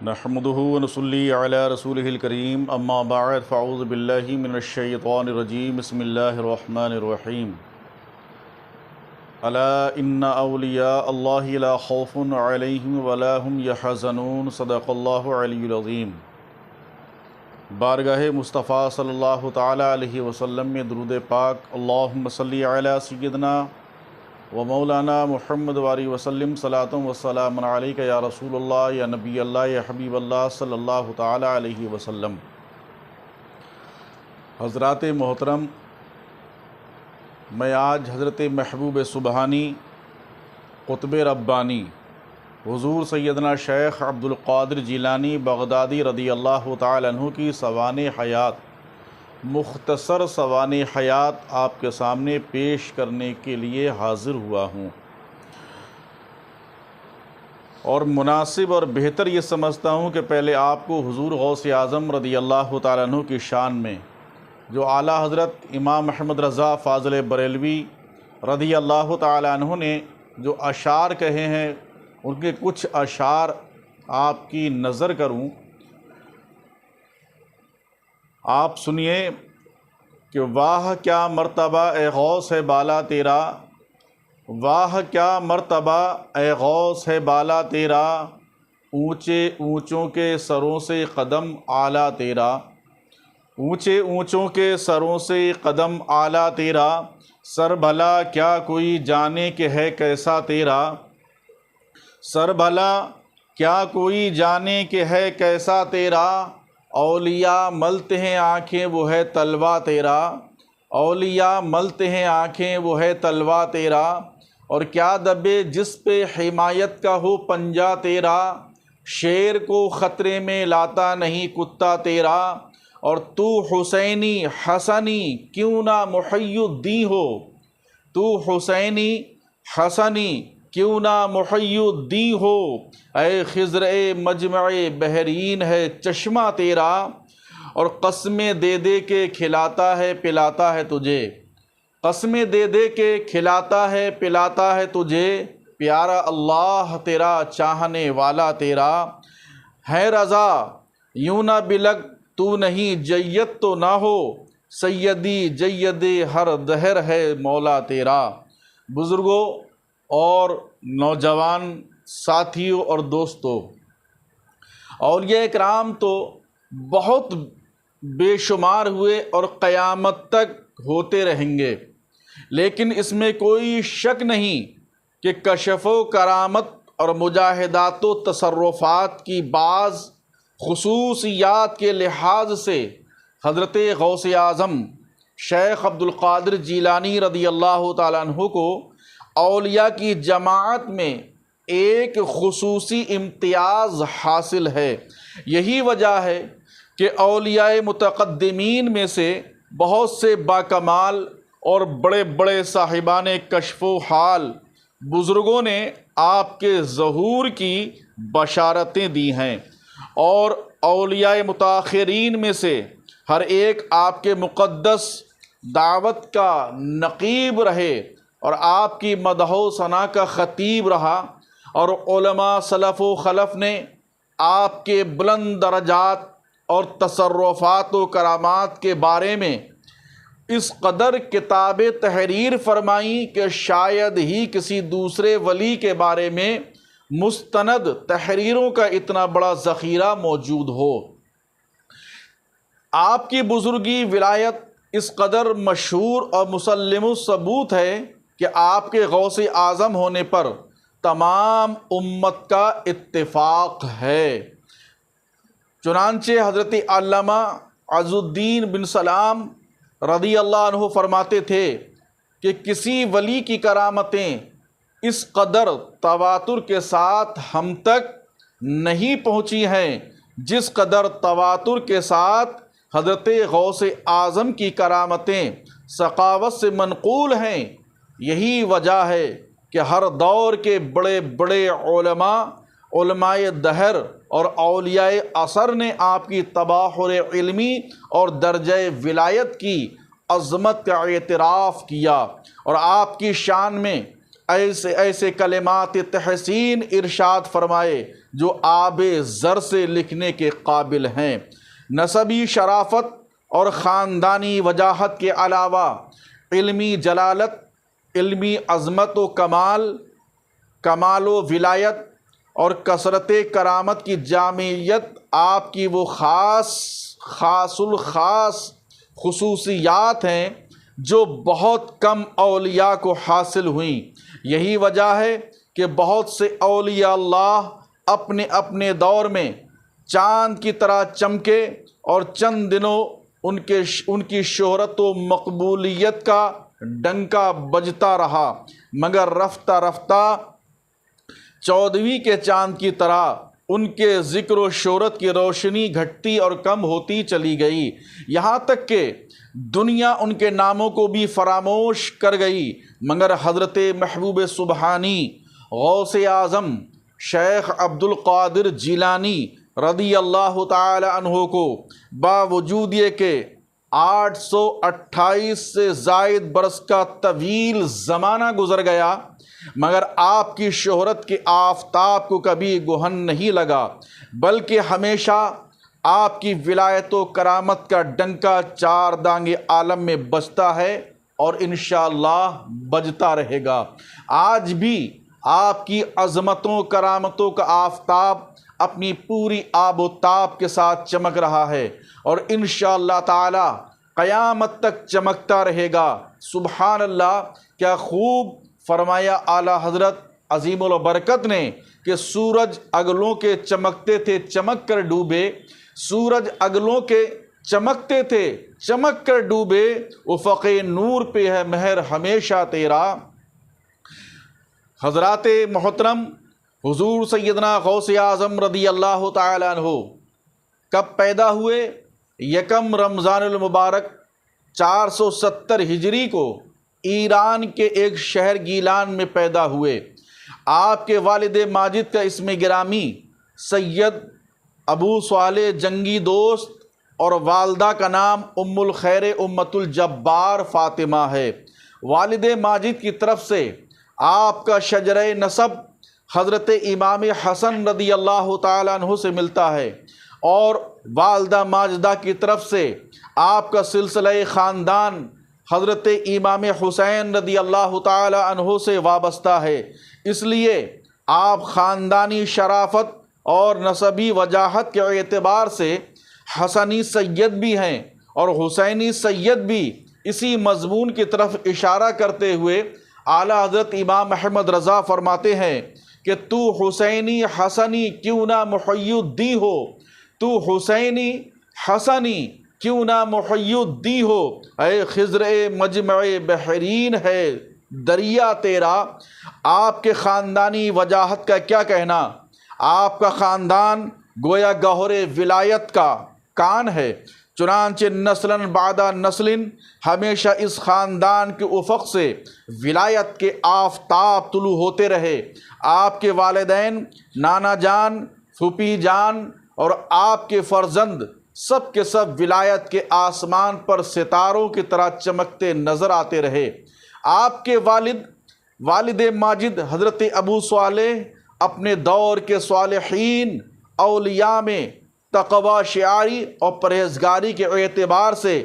نحمده ونصلي على رسوله الكريم اما بعد فاعوذ بالله من الشيطان الرجيم بسم الله الرحمن الرحيم الا ان اولیاء اللہ لا خوف علیہم ولا هم يحزنون صدق اللہ العلی العظیم۔ بارگاہ مصطفیٰ صلی اللہ تعالیٰ علیہ وسلم میں درود پاک اللہم صلی علی سیدنا و مولانا محمد وآلہ وسلم صلاۃ و سلام علیک یا رسول اللہ یا نبی اللہ یا حبیب اللہ صلی اللہ تعالیٰ علیہ وسلم۔ حضرات محترم، میں آج حضرت محبوب سبحانی قطب ربانی حضور سیدنا شیخ عبد القادر جیلانی بغدادی رضی اللہ تعالیٰ عنہ کی سوانح حیات، مختصر سوانح حیات آپ کے سامنے پیش کرنے کے لیے حاضر ہوا ہوں، اور مناسب اور بہتر یہ سمجھتا ہوں کہ پہلے آپ کو حضور غوث اعظم رضی اللہ تعالیٰ عنہ کی شان میں جو اعلیٰ حضرت امام احمد رضا فاضل بریلوی رضی اللہ تعالیٰ عنہ نے جو اشعار کہے ہیں ان کے کچھ اشعار آپ کی نظر کروں۔ آپ سنیے کہ واہ کیا مرتبہ اے غوث ہے بالا تیرا، واہ کیا مرتبہ اے غوث ہے بالا تیرا، اونچے اونچوں کے سروں سے قدم اعلیٰ تیرا، اونچے اونچوں کے سروں سے قدم اعلیٰ تیرا، سر بھلا کیا کوئی جانے کہ ہے کیسا تیرا، سر بھلا کیا کوئی جانے کہ ہے کیسا تیرا، اولیاء ملتے ہیں آنکھیں وہ ہے تلوہ تیرا، اولیاء ملتے ہیں آنکھیں وہ ہے تلوہ تیرا، اور کیا دبے جس پہ حمایت کا ہو پنجہ تیرا، شیر کو خطرے میں لاتا نہیں کتا تیرا، اور تو حسینی حسنی کیوں نہ محی الدین ہو، تو حسینی حسنی کیوں نہ محی الدین ہو، اے خضر مجمع بحرین ہے چشمہ تیرا، اور قسمیں دے دے کے کھلاتا ہے پلاتا ہے تجھے، قسمیں دے دے کے کھلاتا ہے پلاتا ہے تجھے، پیارا اللہ تیرا چاہنے والا تیرا، ہے رضا یوں نہ بلگ تو نہیں جید تو نہ ہو، سیدی جید ہر دہر ہے مولا تیرا۔ بزرگوں اور نوجوان ساتھیوں اور دوستوں، اولیاء اکرام تو بہت بے شمار ہوئے اور قیامت تک ہوتے رہیں گے، لیکن اس میں کوئی شک نہیں کہ کشف و کرامت اور مجاہدات و تصرفات کی بعض خصوصیات کے لحاظ سے حضرت غوث اعظم شیخ عبد القادر جیلانی رضی اللہ تعالیٰ عنہ کو اولیاء کی جماعت میں ایک خصوصی امتیاز حاصل ہے۔ یہی وجہ ہے کہ اولیاء متقدمین میں سے بہت سے باکمال اور بڑے بڑے صاحبان کشف و حال بزرگوں نے آپ کے ظہور کی بشارتیں دی ہیں، اور اولیاء متاخرین میں سے ہر ایک آپ کے مقدس دعوت کا نقیب رہے اور آپ کی مدح و ثنا کا خطیب رہا، اور علماء سلف و خلف نے آپ کے بلند درجات اور تصرفات و کرامات کے بارے میں اس قدر کتابیں تحریر فرمائیں کہ شاید ہی کسی دوسرے ولی کے بارے میں مستند تحریروں کا اتنا بڑا ذخیرہ موجود ہو۔ آپ کی بزرگی ولایت اس قدر مشہور اور مسلم الثبوت ہے کہ آپ کے غوث اعظم ہونے پر تمام امت کا اتفاق ہے۔ چنانچہ حضرت علامہ عز الدین بن سلام رضی اللہ عنہ فرماتے تھے کہ کسی ولی کی کرامتیں اس قدر تواتر کے ساتھ ہم تک نہیں پہنچی ہیں جس قدر تواتر کے ساتھ حضرت غوث اعظم کی کرامتیں سخاوت سے منقول ہیں۔ یہی وجہ ہے کہ ہر دور کے بڑے بڑے علماء دہر اور اولیاء عصر نے آپ کی تباحر علمی اور درجہ ولایت کی عظمت کا اعتراف کیا، اور آپ کی شان میں ایسے ایسے کلمات تحسین ارشاد فرمائے جو آب زر سے لکھنے کے قابل ہیں۔ نسبی شرافت اور خاندانی وجاہت کے علاوہ علمی جلالت، علمی عظمت و کمال و ولایت اور کثرت کرامت کی جامعیت آپ کی وہ خاص الخاص خصوصیات ہیں جو بہت کم اولیاء کو حاصل ہوئیں۔ یہی وجہ ہے کہ بہت سے اولیاء اللہ اپنے اپنے دور میں چاند کی طرح چمکے اور چند دنوں ان کی شہرت و مقبولیت کا ڈنکا بجتا رہا، مگر رفتہ رفتہ 14ویں کے چاند کی طرح ان کے ذکر و شہرت کی روشنی گھٹتی اور کم ہوتی چلی گئی، یہاں تک کہ دنیا ان کے ناموں کو بھی فراموش کر گئی۔ مگر حضرت محبوب سبحانی غوث اعظم شیخ عبد القادر جیلانی رضی اللہ تعالی عنہ کو باوجود یہ کہ 828 سے زائد برس کا طویل زمانہ گزر گیا، مگر آپ کی شہرت کے آفتاب کو کبھی گہن نہیں لگا، بلکہ ہمیشہ آپ کی ولایت و کرامت کا ڈنکا چار دانگ عالم میں بجتا ہے اور انشاءاللہ بجتا رہے گا۔ آج بھی آپ کی عظمتوں کرامتوں کا آفتاب اپنی پوری آب و تاب کے ساتھ چمک رہا ہے اور انشاءاللہ تعالی قیامت تک چمکتا رہے گا۔ سبحان اللہ، کیا خوب فرمایا اعلیٰ حضرت عظیم البرکت نے کہ سورج اگلوں کے چمکتے تھے چمک کر ڈوبے، سورج اگلوں کے چمکتے تھے چمک کر ڈوبے، افق نور پہ ہے مہر ہمیشہ تیرا۔ حضرات محترم، حضور سیدنا غوث اعظم رضی اللہ تعالیٰ عنہ کب پیدا ہوئے؟ 1 رمضان المبارک 470 ہجری کو ایران کے ایک شہر گیلان میں پیدا ہوئے۔ آپ کے والد ماجد کا اسم گرامی سید ابو صالح جنگی دوست اور والدہ کا نام ام الخیر امت الجبار فاطمہ ہے۔ والد ماجد کی طرف سے آپ کا شجرہ نسب حضرت امام حسن رضی اللہ تعالیٰ عنہ سے ملتا ہے اور والدہ ماجدہ کی طرف سے آپ کا سلسلہ خاندان حضرت امام حسین رضی اللہ تعالیٰ عنہ سے وابستہ ہے، اس لیے آپ خاندانی شرافت اور نسبی وجاہت کے اعتبار سے حسنی سید بھی ہیں اور حسینی سید بھی۔ اسی مضمون کی طرف اشارہ کرتے ہوئے اعلیٰ حضرت امام احمد رضا فرماتے ہیں کہ تو حسینی حسنی کیوں نہ محی الدین ہو، تو حسینی حسنی کیوں نہ محی الدین ہو، اے خضر مجمع بحرین ہے دریا تیرا۔ آپ کے خاندانی وجاہت کا کیا کہنا، آپ کا خاندان گویا گہر ولایت کا کان ہے، چنانچہ نسلاً بعد نسل ہمیشہ اس خاندان کے افق سے ولایت کے آفتاب طلوع ہوتے رہے۔ آپ کے والدین، نانا جان، پھوپھی جان اور آپ کے فرزند سب کے سب ولایت کے آسمان پر ستاروں کی طرح چمکتے نظر آتے رہے۔ آپ کے والد ماجد حضرت ابو صالح اپنے دور کے صالحین اولیاء میں تقوی شعاری اور پرہیزگاری کے اعتبار سے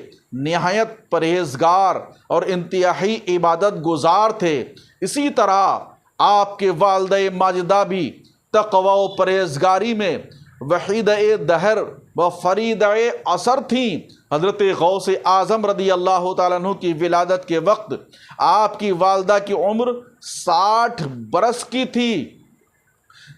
نہایت پرہیزگار اور انتہائی عبادت گزار تھے۔ اسی طرح آپ کے والدہ ماجدہ بھی تقوی و پرہیزگاری میں وحیدہ دہر و فریدہ عصر تھیں۔ حضرت غوث اعظم رضی اللہ تعالیٰ عنہ کی ولادت کے وقت آپ کی والدہ کی عمر 60 برس کی تھی،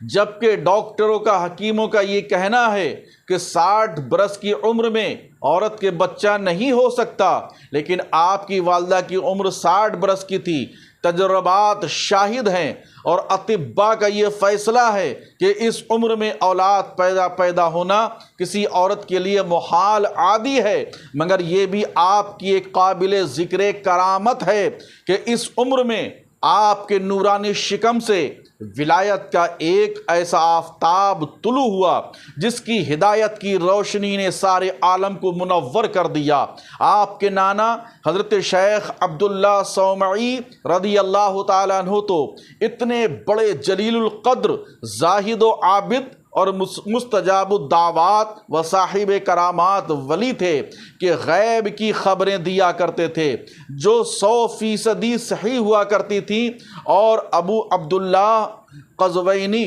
جبکہ ڈاکٹروں کا، حکیموں کا یہ کہنا ہے کہ 60 برس کی عمر میں عورت کے بچہ نہیں ہو سکتا، لیکن آپ کی والدہ کی عمر 60 برس کی تھی۔ تجربات شاہد ہیں اور اطباء کا یہ فیصلہ ہے کہ اس عمر میں اولاد پیدا ہونا کسی عورت کے لیے محال عادی ہے، مگر یہ بھی آپ کی ایک قابل ذکر کرامت ہے کہ اس عمر میں آپ کے نورانی شکم سے ولایت کا ایک ایسا آفتاب طلوع ہوا جس کی ہدایت کی روشنی نے سارے عالم کو منور کر دیا۔ آپ کے نانا حضرت شیخ عبداللہ صومعی رضی اللہ تعالیٰ عنہ تو اتنے بڑے جلیل القدر، زاہد و عابد اور مستجاب الدعوات و صاحب کرامات ولی تھے کہ غیب کی خبریں دیا کرتے تھے جو 100% صحیح ہوا کرتی تھیں۔ اور ابو عبداللہ قزوینی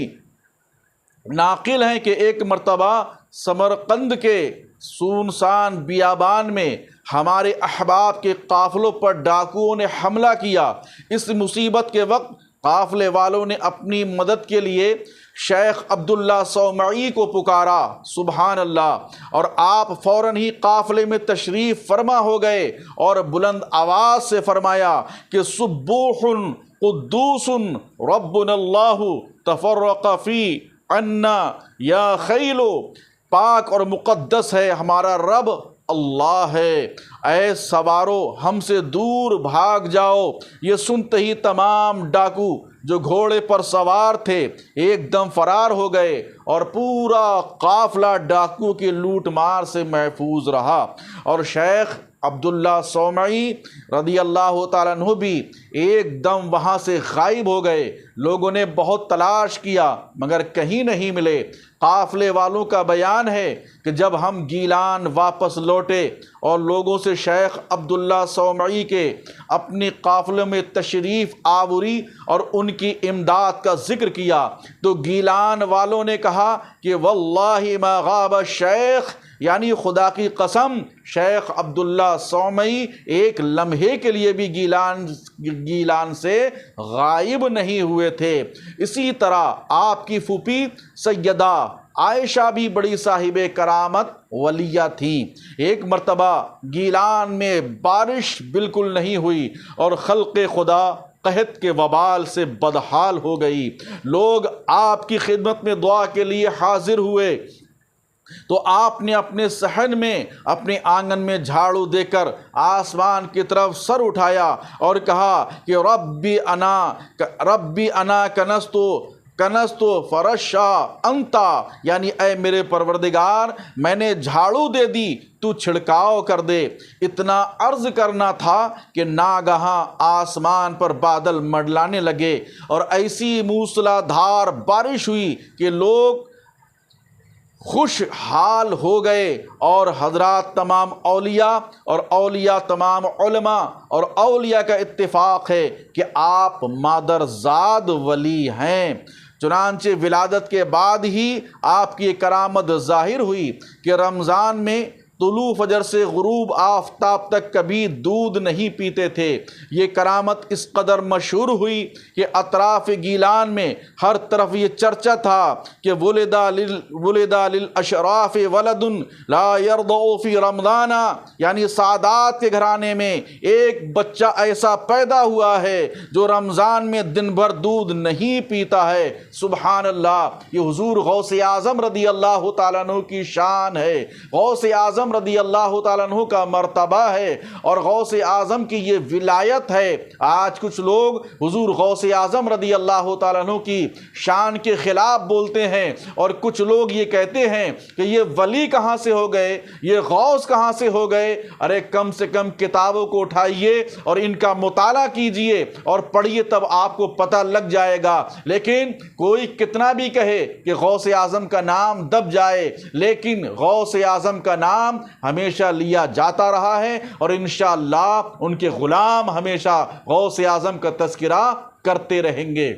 ناقل ہیں کہ ایک مرتبہ سمرقند کے سونسان بیابان میں ہمارے احباب کے قافلوں پر ڈاکوؤں نے حملہ کیا۔ اس مصیبت کے وقت قافلے والوں نے اپنی مدد کے لیے شیخ عبداللہ صومعی کو پکارا، سبحان اللہ، اور آپ فوراً ہی قافلے میں تشریف فرما ہو گئے اور بلند آواز سے فرمایا کہ سبوح قدوس ربنا اللہ تفرق فی عنا یا خیلو، پاک اور مقدس ہے ہمارا رب اللہ ہے، اے سوارو ہم سے دور بھاگ جاؤ۔ یہ سنتے ہی تمام ڈاکو جو گھوڑے پر سوار تھے ایک دم فرار ہو گئے اور پورا قافلہ ڈاکو کی لوٹ مار سے محفوظ رہا۔ اور شیخ عبداللہ صومعی رضی اللہ تعالیٰ عنہ بھی ایک دم وہاں سے غائب ہو گئے۔ لوگوں نے بہت تلاش کیا مگر کہیں نہیں ملے۔ قافلے والوں کا بیان ہے کہ جب ہم گیلان واپس لوٹے اور لوگوں سے شیخ عبداللہ صومعی کے اپنی قافلے میں تشریف آوری اور ان کی امداد کا ذکر کیا تو گیلان والوں نے کہا کہ واللہ ما غاب الشیخ، یعنی خدا کی قسم شیخ عبداللہ صومعی ایک لمحے کے لیے بھی گیلان سے غائب نہیں ہوئے تھے۔ اسی طرح آپ کی پھوپھی سیدہ عائشہ بھی بڑی صاحب کرامت ولیہ تھیں۔ ایک مرتبہ گیلان میں بارش بالکل نہیں ہوئی اور خلق خدا قحط کے وبال سے بدحال ہو گئی۔ لوگ آپ کی خدمت میں دعا کے لیے حاضر ہوئے تو آپ نے اپنے صحن میں اپنے آنگن میں جھاڑو دے کر آسمان کی طرف سر اٹھایا اور کہا کہ ربی انا کنستو فرشا انتا، یعنی اے میرے پروردگار میں نے جھاڑو دے دی تو چھڑکاؤ کر دے۔ اتنا عرض کرنا تھا کہ ناگہاں آسمان پر بادل منڈلانے لگے اور ایسی موسلا دھار بارش ہوئی کہ لوگ خوشحال ہو گئے، اور حضرات تمام اولیاء اور اولیاء تمام علماء اور اولیاء کا اتفاق ہے کہ آپ مادرزاد ولی ہیں۔ چنانچہ ولادت کے بعد ہی آپ کی کرامت ظاہر ہوئی کہ رمضان میں طلوع فجر سے غروب آفتاب تک کبھی دودھ نہیں پیتے تھے۔ یہ کرامت اس قدر مشہور ہوئی کہ اطراف گیلان میں ہر طرف یہ چرچا تھا کہ ولد للاشراف ولد لا يرضع فی رمضان، یعنی سعادات کے گھرانے میں ایک بچہ ایسا پیدا ہوا ہے جو رمضان میں دن بھر دودھ نہیں پیتا ہے۔ سبحان اللہ، یہ حضور غوث اعظم رضی اللہ تعالیٰ عنہ کی شان ہے، غوث اعظم رضی اللہ تعالیٰ عنہ کا مرتبہ ہے اور غوث اعظم کی یہ ولایت ہے۔ آج کچھ لوگ حضور غوث اعظم رضی اللہ تعالیٰ عنہ کی شان کے خلاف بولتے ہیں اور کچھ لوگ یہ کہتے ہیں کہ یہ ولی کہاں سے ہو گئے، یہ غوث کہاں سے ہو گئے۔ ارے کم سے کم کتابوں کو اٹھائیے اور ان کا مطالعہ کیجئے اور پڑھیے، تب آپ کو پتہ لگ جائے گا۔ لیکن کوئی کتنا بھی کہے کہ غوث اعظم کا نام دب جائے، لیکن غوث اعظم کا نام ہمیشہ لیا جاتا رہا ہے اور انشاءاللہ ان کے غلام ہمیشہ غوث اعظم کا تذکرہ کرتے رہیں گے۔